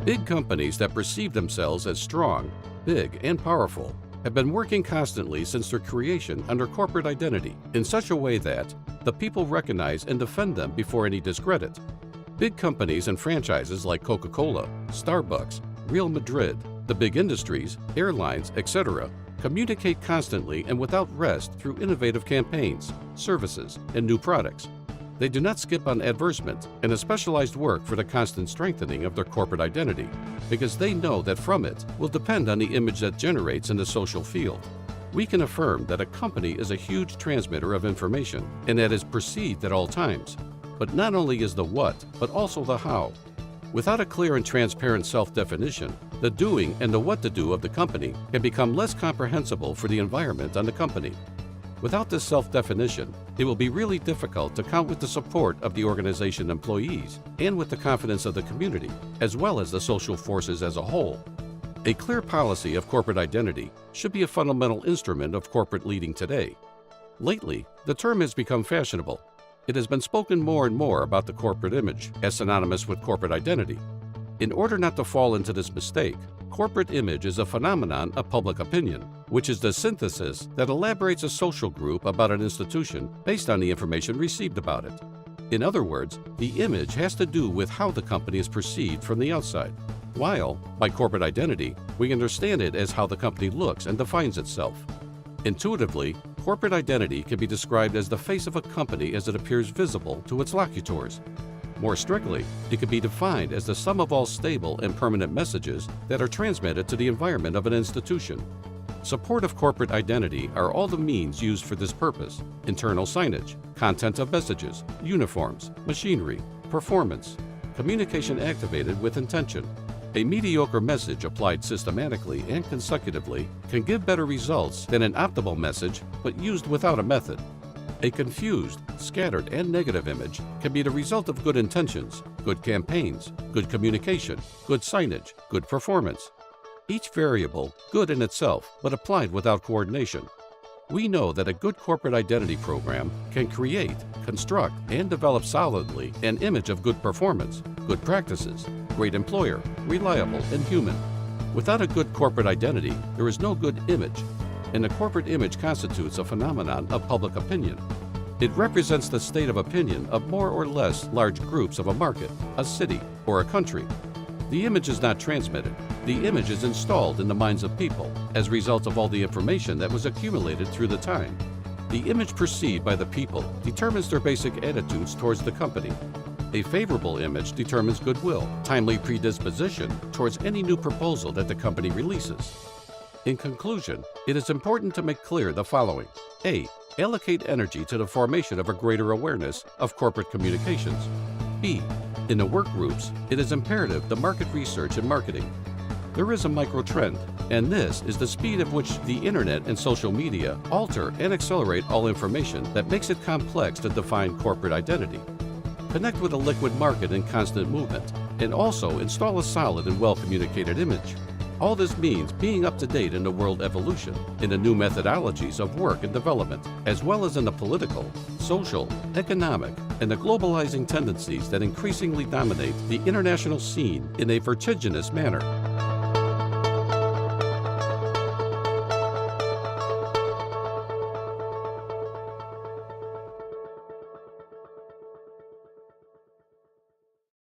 Big companies that perceive themselves as strong, big, and powerful have been working constantly since their creation under corporate identity in such a way that the people recognize and defend them before any discredit. Big companies and franchises like Coca-Cola, Starbucks, Real Madrid, the big industries, airlines, etc. communicate constantly and without rest through innovative campaigns, services, and new products. They do not skip on advertisement and a specialized work for the constant strengthening of their corporate identity, because they know that from it will depend on the image that generates in the social field. We can affirm that a company is a huge transmitter of information and that is perceived at all times. But not only is the what, but also the how. Without a clear and transparent self-definition, the doing and the what to do of the company can become less comprehensible for the environment on the company. Without this self-definition, it will be really difficult to count with the support of the organization employees and with the confidence of the community, as well as the social forces as a whole. A clear policy of corporate identity should be a fundamental instrument of corporate leading today. Lately, the term has become fashionable. It has been spoken more and more about the corporate image as synonymous with corporate identity. In order not to fall into this mistake, corporate image is a phenomenon of public opinion, which is the synthesis that elaborates a social group about an institution based on the information received about it. In other words, the image has to do with how the company is perceived from the outside, while, by corporate identity, we understand it as how the company looks and defines itself. Intuitively, corporate identity can be described as the face of a company as it appears visible to its locutors. More strictly, it can be defined as the sum of all stable and permanent messages that are transmitted to the environment of an institution. Support of corporate identity are all the means used for this purpose: internal signage, content of messages, uniforms, machinery, performance, communication activated with intention. A mediocre message applied systematically and consecutively can give better results than an optimal message but used without a method. A confused, scattered, and negative image can be the result of good intentions, good campaigns, good communication, good signage, good performance. Each variable good in itself, but applied without coordination. We know that a good corporate identity program can create, construct, and develop solidly an image of good performance, good practices, great employer, reliable, and human. Without a good corporate identity, there is no good image, and the corporate image constitutes a phenomenon of public opinion. It represents the state of opinion of more or less large groups of a market, a city, or a country. The image is not transmitted. The image is installed in the minds of people as a result of all the information that was accumulated through the time. The image perceived by the people determines their basic attitudes towards the company. A favorable image determines goodwill, timely predisposition towards any new proposal that the company releases. In conclusion, it is important to make clear the following. A. Allocate energy to the formation of a greater awareness of corporate communications. B. In the work groups, it is imperative to market research and marketing. There is a micro-trend, and this is the speed at which the internet and social media alter and accelerate all information that makes it complex to define corporate identity. Connect with a liquid market in constant movement, and also install a solid and well-communicated image. All this means being up to date in the world evolution, in the new methodologies of work and development, as well as in the political, social, economic, and the globalizing tendencies that increasingly dominate the international scene in a vertiginous manner.